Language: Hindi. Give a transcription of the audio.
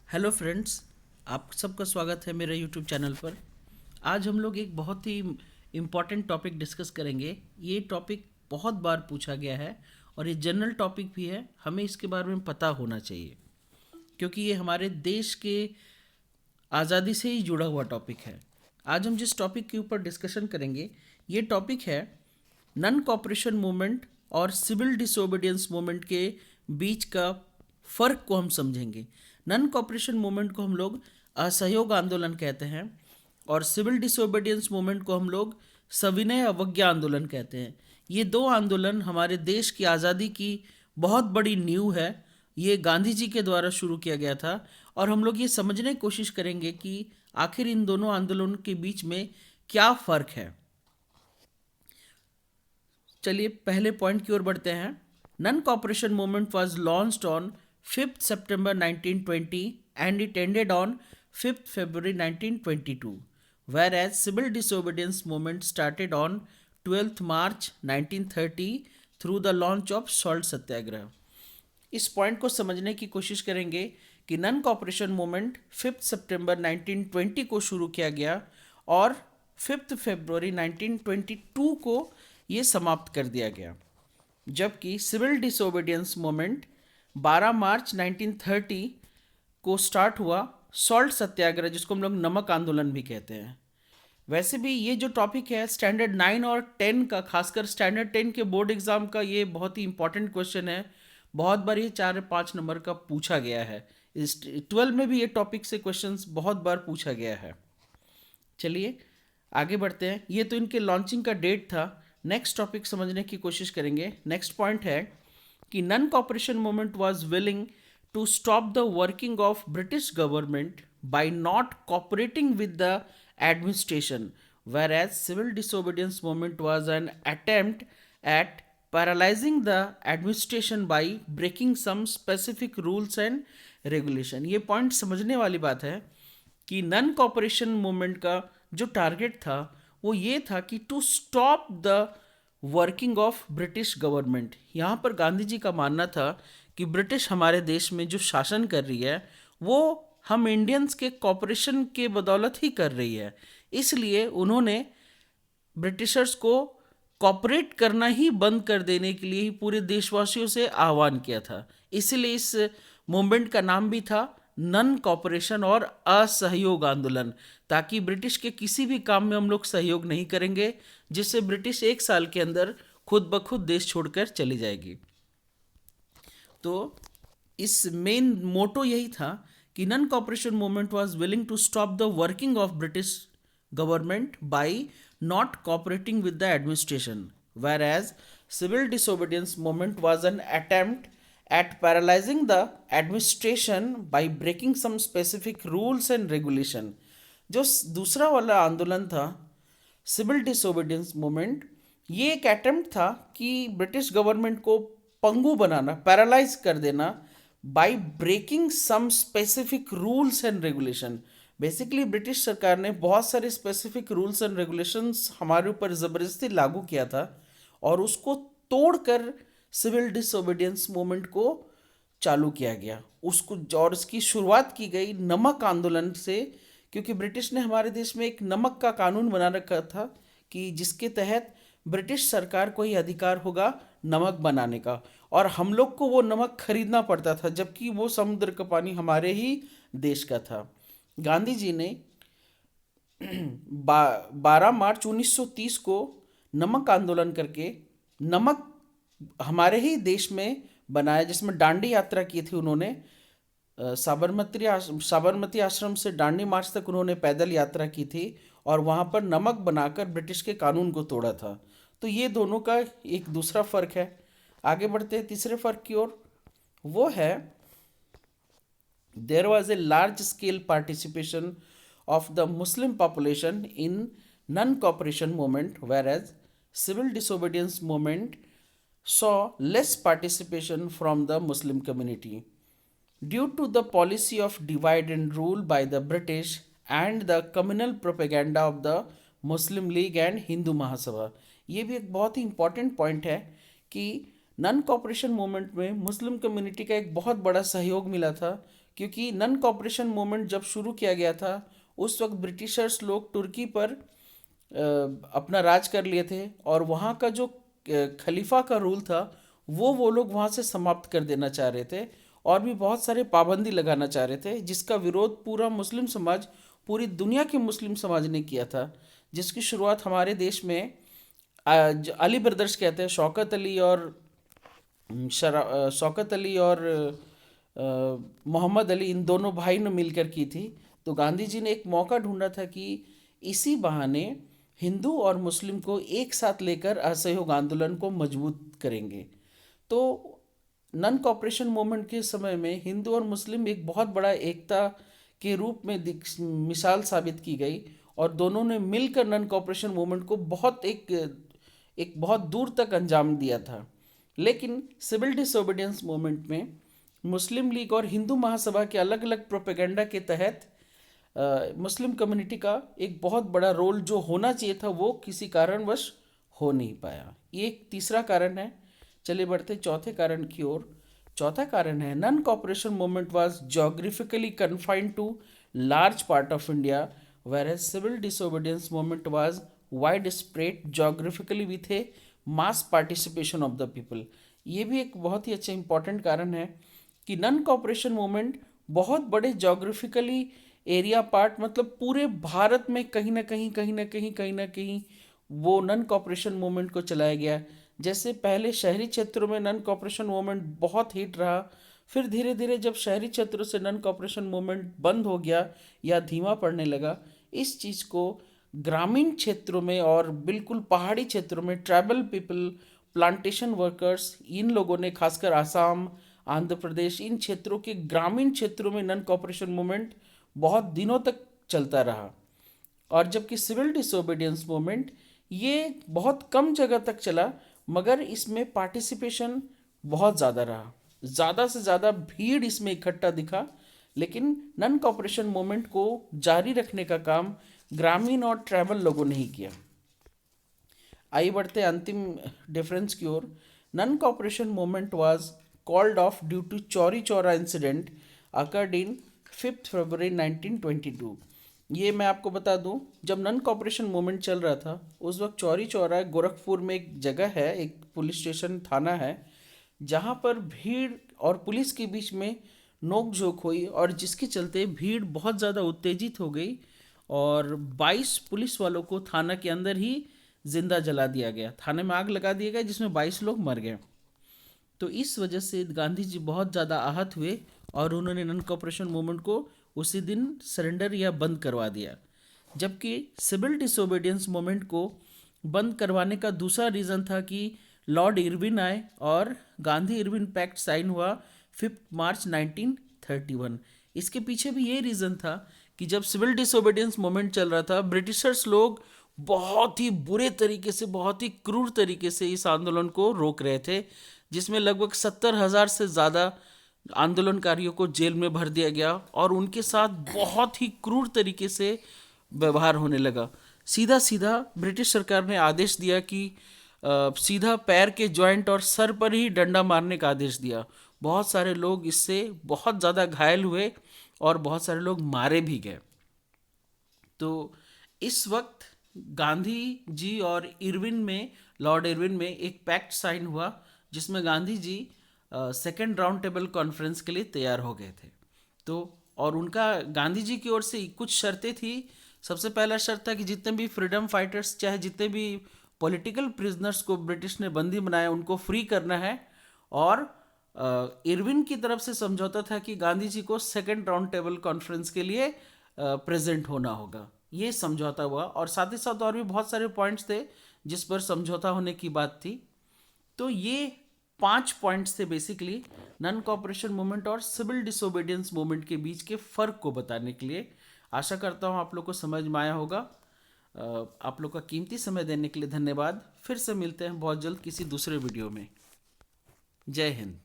हेलो फ्रेंड्स, आप सबका स्वागत है मेरे यूट्यूब चैनल पर। आज हम लोग एक बहुत ही इम्पॉर्टेंट टॉपिक डिस्कस करेंगे। ये टॉपिक बहुत बार पूछा गया है और ये जनरल टॉपिक भी है, हमें इसके बारे में पता होना चाहिए क्योंकि ये हमारे देश के आज़ादी से ही जुड़ा हुआ टॉपिक है। आज हम जिस टॉपिक के ऊपर डिस्कशन करेंगे ये टॉपिक है नॉन कॉपरेशन मूवमेंट और सिविल डिसोबीडियंस मूवमेंट के बीच का फ़र्क को हम समझेंगे। नॉन कॉपरेशन मूवमेंट को हम लोग असहयोग आंदोलन कहते हैं और सिविल डिसोबीडियंस मूवमेंट को हम लोग सविनय अवज्ञा आंदोलन कहते हैं। ये दो आंदोलन हमारे देश की आज़ादी की बहुत बड़ी नींव है। ये गांधी जी के द्वारा शुरू किया गया था और हम लोग ये समझने की कोशिश करेंगे कि आखिर इन दोनों आंदोलनों के बीच में क्या फ़र्क है। चलिए पहले पॉइंट की ओर बढ़ते हैं। Non cooperation movement was launched on 5th September 1920 and it ended on 5th February 1922, whereas civil disobedience movement started on 12th March 1930 through the launch of salt सत्याग्रह। इस पॉइंट को समझने की कोशिश करेंगे कि नॉन कॉपरेशन मूवमेंट 5 सितंबर 1920 को शुरू किया गया और 5 फरवरी 1922 को ये समाप्त कर दिया गया, जबकि सिविल डिसोबीडियंस मूवमेंट 12 मार्च 1930 को स्टार्ट हुआ सॉल्ट सत्याग्रह, जिसको हम लोग नमक आंदोलन भी कहते हैं। वैसे भी ये जो टॉपिक है स्टैंडर्ड 9 और 10 का, खासकर स्टैंडर्ड 10 के बोर्ड एग्जाम का, ये बहुत ही इंपॉर्टेंट क्वेश्चन है। बहुत बार ये 4 या 5 नंबर का पूछा गया है। इस 12 में भी ये टॉपिक से क्वेश्चंस बहुत बार पूछा गया है। चलिए आगे बढ़ते हैं। ये तो इनके लॉन्चिंग का डेट था। नेक्स्ट टॉपिक समझने की कोशिश करेंगे। नेक्स्ट पॉइंट है कि non cooperation movement was willing to stop the working of British government by not cooperating with the administration, whereas civil disobedience movement was an attempt at paralyzing the administration by breaking some specific rules and regulation। ये पॉइंट समझने वाली बात है कि नॉन कॉपरेशन मूवमेंट का जो टारगेट था वो ये था कि to stop the working of British government. यहाँ पर गांधी जी का मानना था कि ब्रिटिश हमारे देश में जो शासन कर रही है वो हम इंडियंस के कॉपरेशन के बदौलत ही कर रही है, इसलिए उन्होंने ब्रिटिशर्स को कॉपरेट करना ही बंद कर देने के लिए ही पूरे देशवासियों से आह्वान किया था। इसलिए इस मूवमेंट का नाम भी था नॉन कॉपरेशन और असहयोग आंदोलन, ताकि ब्रिटिश के किसी भी काम में हम लोग सहयोग नहीं करेंगे जिससे ब्रिटिश 1 साल के अंदर खुद ब खुद देश छोड़कर चली जाएगी। तो इस मेन मोटो यही था कि non cooperation movement was willing to stop the working of British government by not cooperating with the administration, whereas civil disobedience movement was an attempt at paralyzing the administration by breaking some specific rules and regulation। जो दूसरा वाला आंदोलन था सिविल डिसोबीडियंस मूवमेंट, ये एक अटेम्प्ट था कि ब्रिटिश गवर्नमेंट को पंगु बनाना, पैरालाइज कर देना by breaking some specific rules and regulation. Basically British सरकार ने बहुत सारे स्पेसिफिक रूल्स एंड रेगुलेशंस हमारे ऊपर ज़बरदस्ती लागू किया था और उसको तोड़कर सिविल डिसोबीडियंस मूवमेंट को चालू किया गया। उसको और इसकी शुरुआत की गई नमक आंदोलन से, क्योंकि ब्रिटिश ने हमारे देश में एक नमक का कानून बना रखा था कि जिसके तहत ब्रिटिश सरकार को ही अधिकार होगा नमक बनाने का और हम लोग को वो नमक खरीदना पड़ता था, जबकि वो समुद्र का पानी हमारे ही देश का था। गांधी जी ने 12 मार्च 1930 को नमक आंदोलन करके नमक हमारे ही देश में बनाया, जिसमें दांडी यात्रा की थी उन्होंने। साबरमती आश्रम से दांडी मार्च तक उन्होंने पैदल यात्रा की थी और वहाँ पर नमक बनाकर ब्रिटिश के कानून को तोड़ा था। तो ये दोनों का एक दूसरा फ़र्क है। आगे बढ़ते हैं तीसरे फ़र्क की ओर। वो है there was a large scale participation of the Muslim population in non-cooperation movement, whereas civil disobedience movement saw less participation from the Muslim community due to the policy of divide and rule by the British and the communal propaganda of the Muslim League and Hindu Mahasabha। ये भी एक बहुत ही इम्पॉर्टेंट पॉइंट है कि नॉन कॉपरेशन मूवमेंट में मुस्लिम कम्युनिटी का एक बहुत बड़ा सहयोग मिला था, क्योंकि नन कॉपरेशन मूवमेंट जब शुरू किया गया था उस वक्त ब्रिटिशर्स लोग तुर्की पर अपना राज कर लिए थे, और वहाँ का जो खलीफा का रूल था वो लोग वहाँ से समाप्त कर देना चाह रहे थे, और भी बहुत सारे पाबंदी लगाना चाह रहे थे, जिसका विरोध पूरा मुस्लिम समाज, पूरी दुनिया के मुस्लिम समाज ने किया था। जिसकी शुरुआत हमारे देश में अली ब्रदर्स कहते हैं, शौकत अली और शौकत अली और मोहम्मद अली, इन दोनों भाई ने मिलकर की थी। तो गांधी जी ने एक मौका ढूंढा था कि इसी बहाने हिंदू और मुस्लिम को एक साथ लेकर असहयोग आंदोलन को मजबूत करेंगे। तो नन कॉपरेशन मूवमेंट के समय में हिंदू और मुस्लिम एक बहुत बड़ा एकता के रूप में मिसाल साबित की गई, और दोनों ने मिलकर नन कॉपरेशन मूवमेंट को एक बहुत दूर तक अंजाम दिया था। लेकिन सिविल डिसोबीडियंस मूवमेंट में मुस्लिम लीग और हिंदू महासभा के अलग अलग प्रोपेगेंडा के तहत मुस्लिम कम्युनिटी का एक बहुत बड़ा रोल जो होना चाहिए था वो किसी कारणवश हो नहीं पाया। ये एक तीसरा कारण है। चलिए बढ़ते चौथे कारण की ओर। चौथा कारण है non cooperation movement was geographically confined to large part of India, whereas civil disobedience movement was widespread geographically with a mass participation of the people। ये भी एक बहुत ही अच्छा इंपॉर्टेंट कारण है कि नन कॉपरेशन मूवमेंट बहुत बड़े जोग्राफिकली एरिया पार्ट, मतलब पूरे भारत में कहीं ना कहीं कहीं ना कहीं कहीं ना कहीं वो नन कॉपरेशन मूवमेंट को चलाया गया। जैसे पहले शहरी क्षेत्रों में नन कॉपरेशन मूवमेंट बहुत हिट रहा, फिर धीरे धीरे जब शहरी क्षेत्रों से नन कॉपरेशन मूवमेंट बंद हो गया या धीमा पड़ने लगा, इस चीज़ को ग्रामीण क्षेत्रों में और बिल्कुल पहाड़ी क्षेत्रों में ट्राइबल पीपल, प्लांटेशन वर्कर्स, इन लोगों ने खासकर आसाम, आंध्र प्रदेश, इन क्षेत्रों के ग्रामीण क्षेत्रों में नन कॉपरेशन मूवमेंट बहुत दिनों तक चलता रहा। और जबकि सिविल डिसोबीडियंस मूवमेंट ये बहुत कम जगह तक चला, मगर इसमें पार्टिसिपेशन बहुत ज़्यादा रहा, ज़्यादा से ज़्यादा भीड़ इसमें इकट्ठा दिखा। लेकिन नन कॉपरेशन मूवमेंट को जारी रखने का काम ग्रामीण और ट्राइबल लोगों ने ही किया। आइए बढ़ते अंतिम डिफरेंस की ओर। Non cooperation movement was called off due to Chauri Chaura incident occurred in 5 फरवरी 1922। ये मैं आपको बता दूं, जब नन कॉपरेशन मूवमेंट चल रहा था उस वक्त चौरी चौरा गोरखपुर में एक जगह है, एक पुलिस स्टेशन थाना है, जहाँ पर भीड़ और पुलिस के बीच में नोक-झोंक हुई, और जिसके चलते भीड़ बहुत ज़्यादा उत्तेजित हो गई और 22 पुलिस वालों को थाना के अंदर ही जिंदा जला दिया गया, थाने में आग लगा दिया गया, जिसमें 22 लोग मर गए। तो इस वजह से गांधी जी बहुत ज़्यादा आहत हुए और उन्होंने नन कॉपरेशन मूवमेंट को उसी दिन सरेंडर या बंद करवा दिया। जबकि सिविल डिसोबीडियंस मूवमेंट को बंद करवाने का दूसरा रीज़न था कि लॉर्ड इरविन आए और गांधी इरविन पैक्ट साइन हुआ 5 मार्च 1931। इसके पीछे भी ये रीज़न था कि जब सिविल डिसोबीडियंस मूवमेंट चल रहा था, ब्रिटिशर्स लोग बहुत ही बुरे तरीके से, बहुत ही क्रूर तरीके से इस आंदोलन को रोक रहे थे, जिसमें लगभग 70,000 से ज़्यादा आंदोलनकारियों को जेल में भर दिया गया और उनके साथ बहुत ही क्रूर तरीके से व्यवहार होने लगा। सीधा सीधा ब्रिटिश सरकार ने आदेश दिया कि सीधा पैर के जॉइंट और सर पर ही डंडा मारने का आदेश दिया। बहुत सारे लोग इससे बहुत ज़्यादा घायल हुए और बहुत सारे लोग मारे भी गए। तो इस वक्त गांधी जी और इरविन में, लॉर्ड इरविन में एक पैक्ट साइन हुआ, जिसमें Gandhi ji second round table conference के लिए तैयार हो गए थे। तो और उनका गांधी जी की ओर से कुछ शर्तें थी। सबसे पहला शर्त था कि जितने भी फ्रीडम फाइटर्स, चाहे जितने भी पॉलिटिकल प्रिजनर्स को ब्रिटिश ने बंदी बनाया, उनको फ्री करना है। और इरविन की तरफ से समझौता था कि गांधी जी को सेकेंड राउंड टेबल कॉन्फ्रेंस के लिए प्रेजेंट होना होगा। ये समझौता हुआ, और साथ ही साथ और भी बहुत सारे पॉइंट्स थे जिस पर समझौता होने की बात थी। तो ये 5 पॉइंट्स थे बेसिकली नन कॉपरेशन मूवमेंट और सिविल डिसोबीडियंस मूवमेंट के बीच के फ़र्क को बताने के लिए। आशा करता हूँ आप लोग को समझ में आया होगा। आप लोग का कीमती समय देने के लिए धन्यवाद। फिर से मिलते हैं बहुत जल्द किसी दूसरे वीडियो में। जय हिंद।